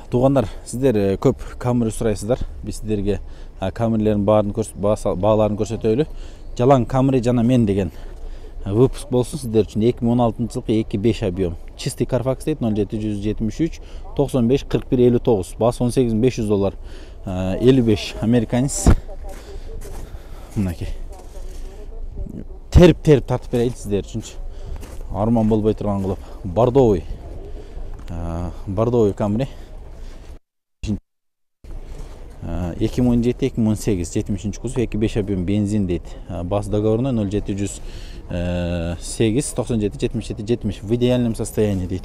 Туғандар, сіздер көп камера сұрайсыздар. Біз сіздерге камералердің бағаларын көрсетөйлү. Жалаң камера жана мен деген выпуск болсын сіздер үшін. 2016 жылғы 2.5 объем. Чистый Carfax дейт 0773 95 41 59. Басы $18.500. 55 американец. Мынакей. Теріп тартып берейін сіздер үшін. Арман болбай тұрған қылып. Бордовый камера. 2017-2018 70 кузов 2.5 объем бензин дейт. Басы договорной 0708 97 77 70 в идеальном состоянии дейт.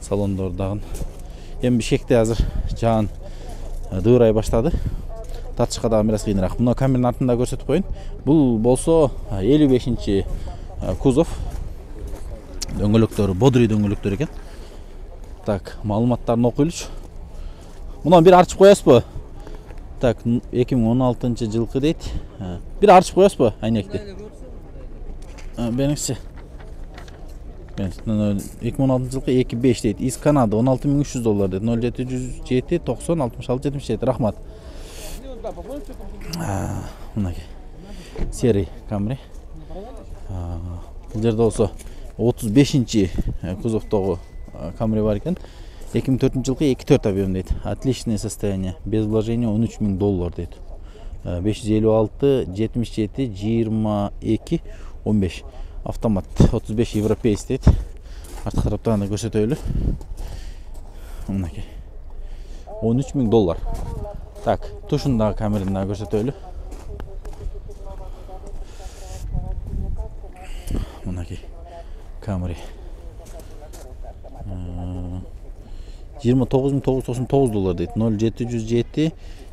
Салондордағын. Эми бишекте азыр жаан дыырай баштады. Татышқа дагы бираз кыйыныраак. Мына камеранын артында көрсөтүп коюн. Бул болсо 55 кузов. Дөңгөлөктөрү бодрый дөңгөлөктөр экен. Так, маалыматтарын окуйлучу. Мына бир арчып коесузбу? Так, 2016 жылкы дейт. Бир арчып коесузбу айнекти? Бериңизчи. 2016 жылкы 2.5 дейт. Из Канады $16.300 дейт. 0707 90 66 77. Рахмат. Мынакей. Серый камера. Бул жерде болсо 35 кузовтогу камера бар экен. 2004 жылкы 2.4 объем дейт. Отличное состояние. Без вложения $13.000 дейт. 556 77 22 15. Автомат 35 европейс дейт. Артқы тараптан да көрсөтөйлү. Мынакей. $13.000. Так, тушундагы камераны да көрсөтөйлү. Мынакей. Камера. $29.999 дейт. 0707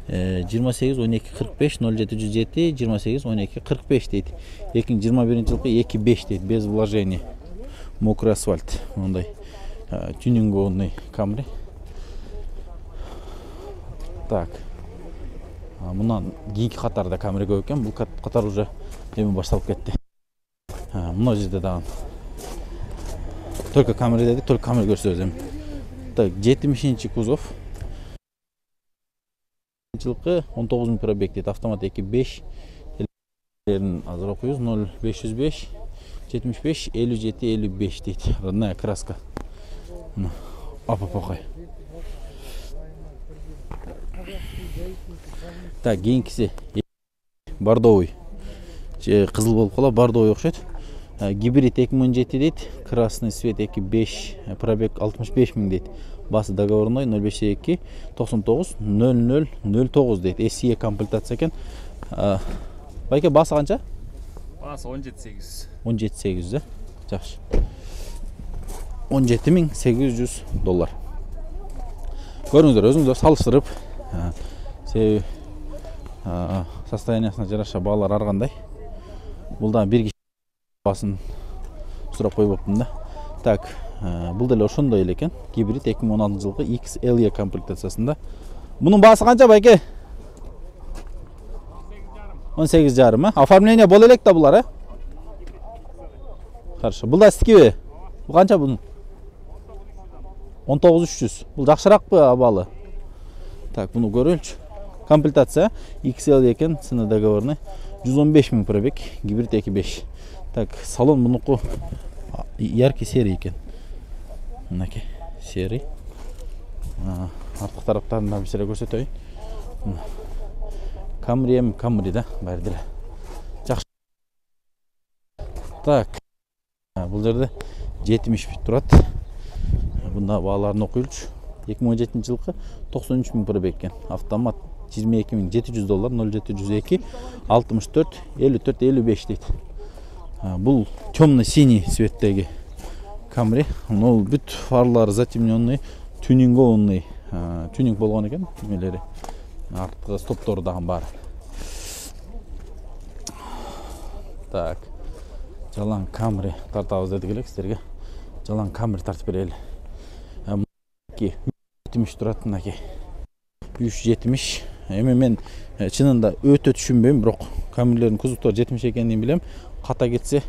28 12 45 0707 28 12 45 дейт. 2021 жылкы 2.5 дейт. Без вложений. Мокрый асфальт. Мындай тюнингованный камера. Так. Мындан кийинки катарда камера көп экен. Бул катар уже эми башталып кетти. Мына жерде дагы только камера дедик, только камера көрсөтөбүз эми. Так, 70 кузов. Жылкы 19 пробег дейт. Автомат 2.5. Азыр окуйбуз 0505 75 57 55 дейт. Родная краска. Апа-пакай. Так, кийинкиси бордовый. Кызыл болуп калат, бордовый окшойт. Гибрид 2017 дейт. Красный свет 2.5. Пробег 65 000 дейт. Басы договорной 052 99 00 09 дейт. SE комплектация екен. Байке, басы қанша? Басы 17.800. 17.800, жақсы. $17.800. Көріңіздер, өзіңіздер салыштырып, состояниясына жараша бағалар арғандай. Бұлдан бір киши басын сұрап қойып өптім да. Так, бұл дәлі ошондой эле экен. Гибрид 2016 жылғы XLE комплектациясында. Бұның басы қанша, байке? 18,5. Оформление бол элек да булар, Хорошо. Бұл да стики бе? Бұл қанша бұның? 19.300. Бұл жақшырақ бы абалы? Так, бұны көрөлчү. Комплектация XL екен, цена договорный. 115 000 пробег, гибрид 2.5. Так, салон бұнықы яркий серый екен. Мынакей, серый. Артық тараптарында бір сірі көрсетейін. Камри да, бәрі ділі. Жақшы. Так, бұл жерде 70 бит тұрады. Бұнда бағаларын оқиылшы. 2017 жылқы 93 000 пробег екен. Автомат $22.700, 0702 64 54 55 дейді. Бұл темно-синий цветтегі Камри. Ол бүт фарлары затемненный, тюнингованный. Тюнинг болған екен, түймелері. Артқы стопторы дағын бар. Так, жалаң Камри тартабыз дедік елек сіздерге. Жалаң Камри тартып берелі. 370 тұрады мынакей. 370. Эми мен чынында өтө түшүнбөйм, бирок камерлердин кузовтору 70 экенин билем. Ката кетсе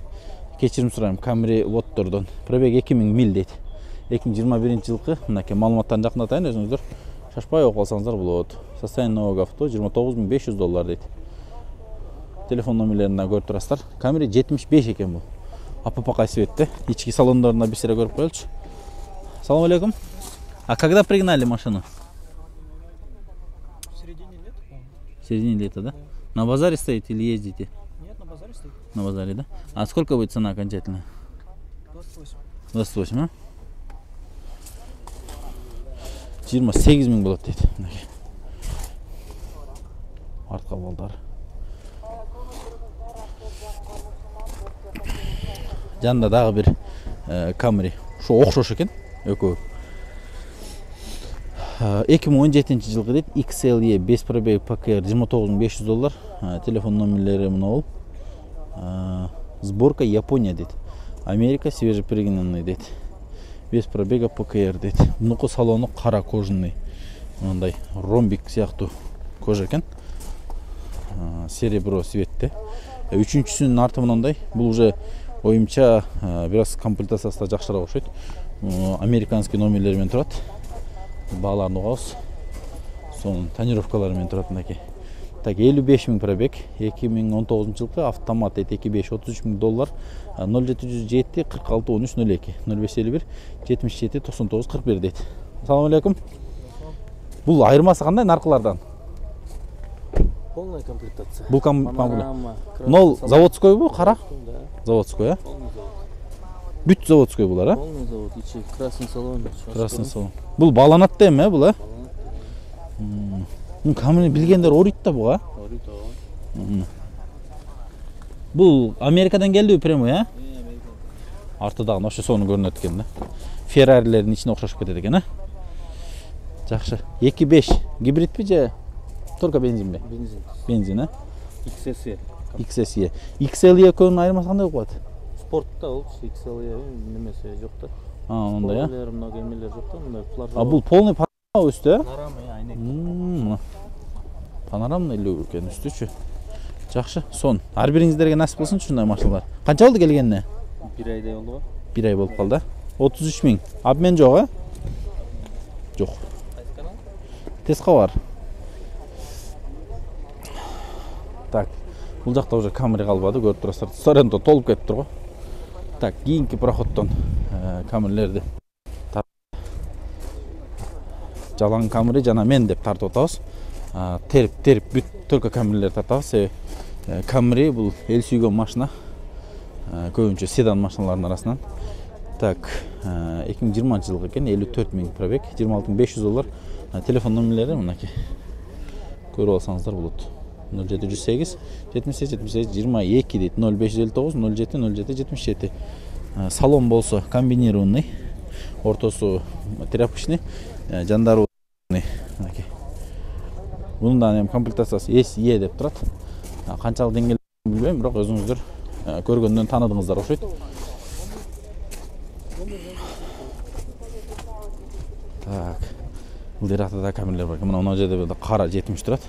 кечирим сурайм Камри лоттордон. Пробег 2000 миль дейт. 2021 жылкы мынакей маалыматтарын жакындатайын, өзүңүздөр шашпай окуп алсаңыздар болот. Состояние нового авто $29500 дейт. Телефон номерлерин көрүп турасыздар. Camry 75 экен бул. Аппакай светте. Ички салондорунда bir sıra көрүп коелучу. Салам алейкум. А когда пригнали машину? В середине лета, по-моему. В середине лета, да? На базаре стоит или ездите? Нет, на базаре стоит. На базаре, да? А сколько будет цена окончательная? 28. 28, а? 28 миң болот дейт. Артка балдары. Жанында дагы бир Camry. Шу окшош экен, экөө. 2017 жылкы дейт. XLE 5 пробег ПКР $29500. Телефон номерлери мына бул. Сборка Япония дейт. Америка свежепригнанный дейт. Без пробега ПКР дейт. Мунуку салону кара кожаный. Мындай ромбик сыяктуу кожа экен. Серебро цветте. Үчүнчүсүнүн арты мындай. Бул уже оюмча бир аз комплектациясы да жакшыраак окшойт. Американский номерлер менен турат. Бааларын угабыз. Сонун тонировкалары менен турат мынакей. Так, 55 миң пробег. 2019 жылкы автомат дейт. 25 $33 миң. 0707 46 13 02 0551 77 99 41 дейт. Ассаламу алейкум. Бул айырмасы кандай наркылардан? Полная комплектация. Бул Панорама, Нол заводской бу, кара? Да. Заводской, а? Полный завод. Бүт заводской булар, а? Полный завод. Ичи красный салон. Красный салон. Бул баланат да эми, бул, а? Бул Camry билгендер оройт да буга. Орит о. Бул Америкадан келди прямо, а? Артыдагы ошо сону көрүнөт экен да. Феррарилердин ичине окшошуп кетет экен, а? Жакшы. 2.5 гибридпи же только бензинби? Бензин. Бензин, а? XSE. XSE. XLE экөөнүн айырмасы кандай болуп калат? Спортта ол XLE немесе жок да. Мындай, а? Спойлер, много эмелер жок да, мындай плар. А бул полный панорама үстү, а? Панорама, айнек. Панорамный эле экен үстүчү. Жакшы. Сон. Ар бириңиздерге насип болсунчу ушундай машиналар. Канча болду келгенине? 1 айдай болду го. 1 ай болуп калды. 33 миң. Обмен жок, а? Жок. Кайсы канал? Теска бар. Так. Бул жакта уже Camry калбады, көрүп турасыздар. Sorento толуп кетиптир го. Так, кийинки проходдон Camry'лерди жалаң Camry жана мен деп тартып атабыз. Терип бүт только Camry'лер тартабыз. Camry бул эл сүйгөн машина. Көбүнчө седан машиналардын арасынан. Так, 2020 жылкы экен, 54 миң пробег, $26500. Телефон номерлери мынакей. Көрүп алсаңыздар болот. 0708 78 78 22 дейт. 0559 07 07 77. Салон болсо комбинированный, ортосу тряпочный, жандары мынакей. Bunun da hem komplektasyası SE деп турат. Канчалык деңгээлде билбейм, бирок өзүңүздөр көргөндөн таныдыңыздар окшойт. Так. Бул жерде да Camry'лер бар. Мына жерде да кара 70 турат.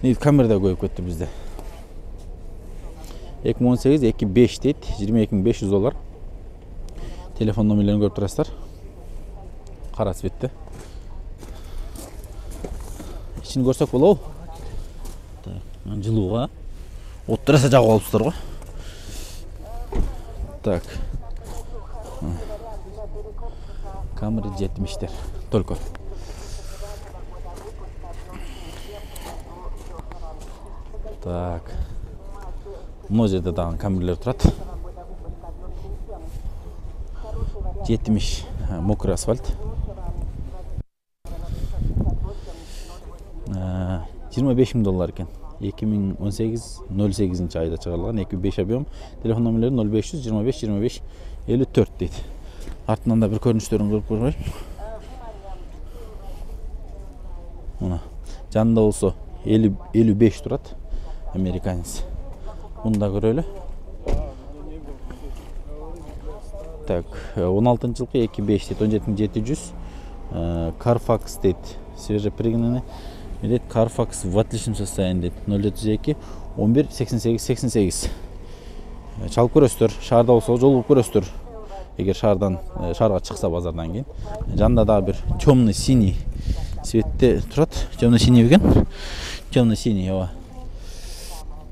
Негизи Camry да көбөйүп кетти бизде. 2018 2.5 дейт, $22.500. Телефон номерлерин көрүп турасыздар. Кара цветте. İçini görsek bolобу? Так, жылууга. Оттураса жагып алыпсыздар го. Так. Camry 70'тер. Только. Так. Мына жерде дагы Camry'лер турат. 70 мокрый асфальт. 25 миң доллар экен. 2018 08 айда чыгарылган 2.5 объем. Телефон номерлери 0500 25 25 54 дейт. Артынан да бир көрүнүштөрүн көрүп көрөйүн. Мына жанында болсо 55 турат. Американец. Муну да көрөлү. Так, 16 жылкы 2.5 дейт, 17700. Carfax дейт, свежепригнанный. Дейт Carfax в отличном состоянии дейт. 0702 11 88 88. Чалып көрөсүздөр, шаарда болсо жол болуп көрөсүздөр. эгер шаарга чыкса базардан кийин. Жанында дагы бир темный синий цветте турат. Темный синий экен. Темный синий ооба.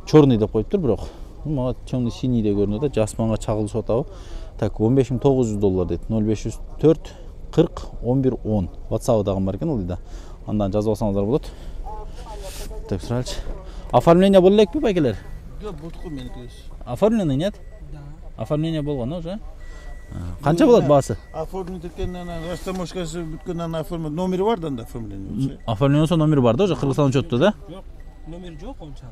Черный деп коюптур, бирок мага темный синий деп көрүнөт да, жасманга чагылышып атабы. Так, $15.900 дейт. 0504 40 11 10. WhatsApp дагы бар экен, ылдыда. Андан жазып алсаңыздар болот. Так, сразу. Оформление боло элекпи, байкелер? Yok, bulduk meniki. Оформление нет? Да. Оформление болгон уже? Канча болот баасы? Оформление еткенден, растаможкасы бүткөндөн оформление. Номери бар да оформление. Оформление номери бар да, уже Кыргызстан учетто да? Yok, номер жоқ ончан.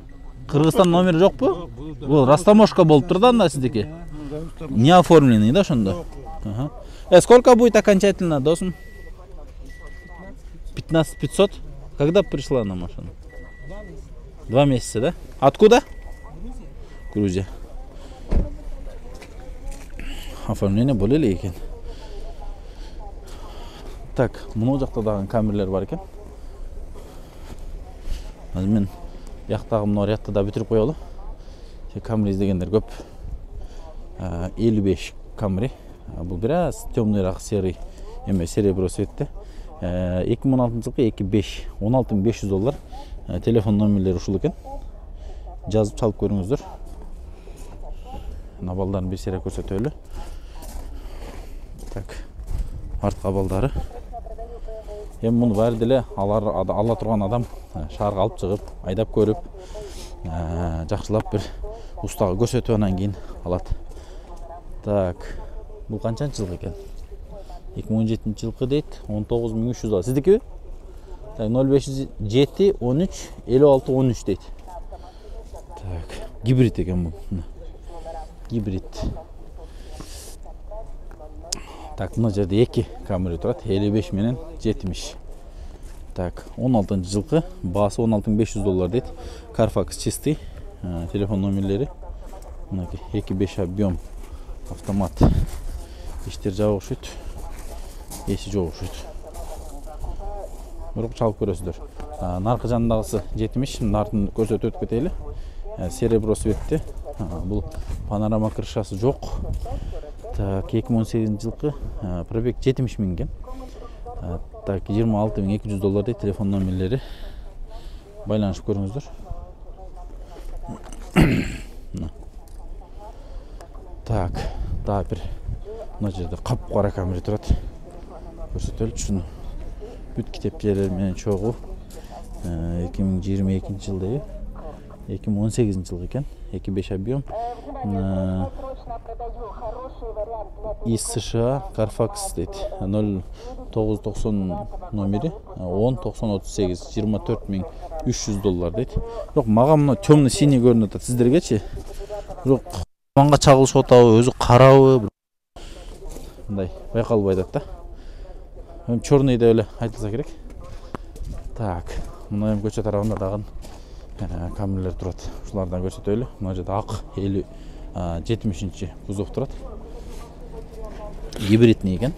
Кыргызстан номери жокпу? Бул растаможка болуп тур да анда сиздики. Не оформленный да ошондо? Ага. Сколько будет окончательно, досым? 15500. Когда пришла на машину? 2 месяца, да? Откуда? Грузия. Оформление боло эле экен. Так, мына жакта дагы камерлер бар экен. Азыр мен яктагы мына рядты да бүтүрүп коелу. Камри издегендер көп. 55 камри. Бул бир аз темныйраак серый эме серебро цветте. 2016 жылкы 25 $16.500. Телефон номерлери ушул экен. Жазып чалып көрүңүздөр. Балдарын бир сере көрсөтөлү. Так. Артка балдары. Эми муну баары деле ала турган адам шаарга алып чыгып, айдап көрүп, жакшылап бир устага көрсөтүп анан кийин алат. Так. Бул канчанчы жылкы экен? 2017 жылкы дейт. 19300. Сиздикиби? Так, 0507 13 56 13 дейт. Так, гибрид экен бул. Гибрид. Так, мына жерде 2 камера турат. 55 менен 70. Так, 16 жылкы, баасы $16.500 дейт. Carfax чистый. Телефон номерлери. Мынакей 2.5 объем. Автомат. Иштер жабык окшойт. Эси жок окшойт. Бирок чалып көрөсүздөр. Наркы жанындагысы 70, нартын көрсөтүп өтүп кетели. Серебро цветте. Бул панорама крышасы жок. Так, 2018 жылкы, пробег 70 000 экен. Так, $26.200 дейт. Телефон номерлери. Байланышып көрүңүздөр. Так, дагы бир мына жерде капкара камера турат. Көрсөтөлчү. Бүт китепчелер менен чогуу 2022 жылдагы 2018 жыл экен. 2.5 объем. Из США Carfax дейт. 0990 номери 109038 $24.300 дейт. Бирок мага мына темный синий көрүнүп атат. Сиздергечи? Бирок манга чагылышып атабы, өзү карабы? Мындай байкалбай атат да. Черный деп эле айтылса керек. Так, мына эми көчө тарабында дагы камерлер турат. Ушулардан көрсөтөлү. Мына жерде ак 70 кузов турат. Гибридный экен.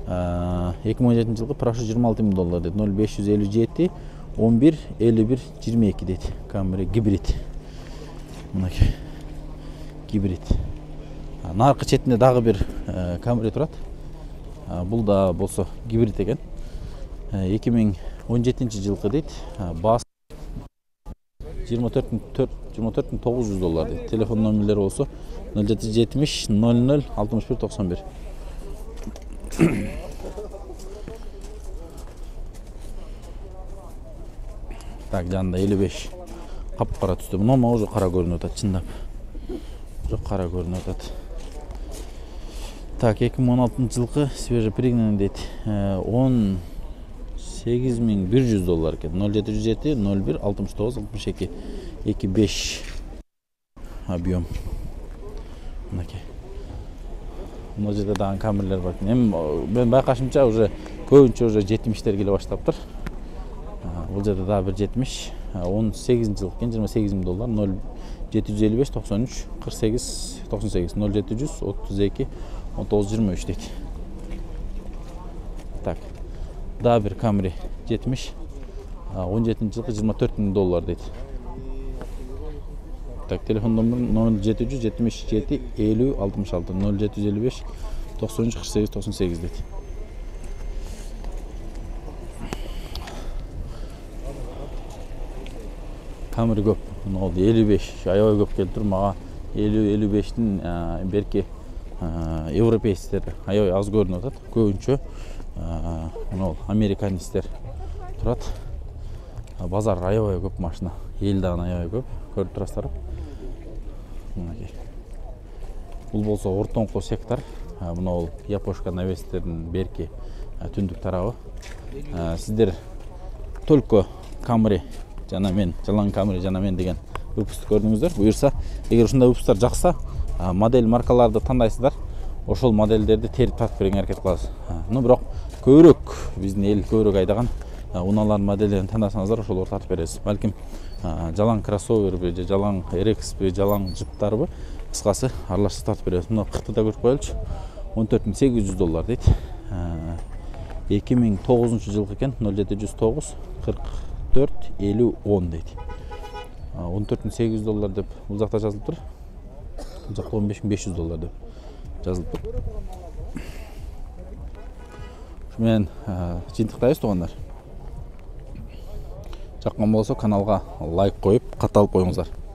2017 жылкы прошу $26.000 дейт. 0557 11 51 22 дейт. Камера гибрид. Мынакей. Гибрид. Наркы четинде дагы бир камера турат. Бул да болсо гибрид экен. 2017 жылкы дейт. Баасы $24.900 дейт. Телефон номерлери болсо 0770 00 61 91. Так, жанында 55 капкара түстө. Мына уже кара көрүнүп атат, чындап. Жок, кара көрүнүп атат. Так, 2016 жылкы свежий пригнанный дейт. $18.100 экен. 0707 01 69 62 2.5 объем. Мынакей. Мына жерде дагы камерлер бар. Эми мен байкашымча уже көбүнчө уже 70-тер келе баштаптыр. Бул жерде дагы бир 70. 18 жыл экен, $28.000. 0755 93 48 98 0700 32 19 23 дейт. Так. Дагы бир Camry 70. 17 жылкы $24.000 дейт. Так, телефон номер 0777 50 66 0755 93 48 98 deydi. Kameri көп. Мына ол 55 аябай көп келіп тұр. Маға 50-55-тің берке европейстер аябай аз көрініп жатады. Көбінше мына ол американистер тұрады. Базар аябай көп машина. Елдаған аябай көп. Көріп тұрасыздар. Бұл болса ортоңқы сектор. Мына ол япошка навестердің берке түндік тарауы. Сіздер только Camry жана мен, жалаң Camry жана мен деген выпуск көрдіңіздер. Бұйырса, егер ушундай выпустар жақса, модель маркаларды таңдайсыздар. Ошол модельдерди теріп тартып берген әрекет кыласыз. Бирок көбүрөөк биздин эл көбүрөөк айдаган унаалардын моделдерин тандасаңыздар, ошолор тартып бересиз. Балким жалаң кроссоверби, же жалаң RX-би, жалаң джиптарбы, кыскасы аралашып тартып бересиз. Мына кытты да көрүп коелучу. $14.800 дейт. 2009 жылғы екен, 0709 44 50 10 дейді. $14.800 деп бұл жақта жазылып тұр. Бұл жақта $15.500 деп жазылып тұр. Шумен жиынтықтайыз туғандар. Жаққан болса каналға лайк қойып, қаталып қойыңыздар.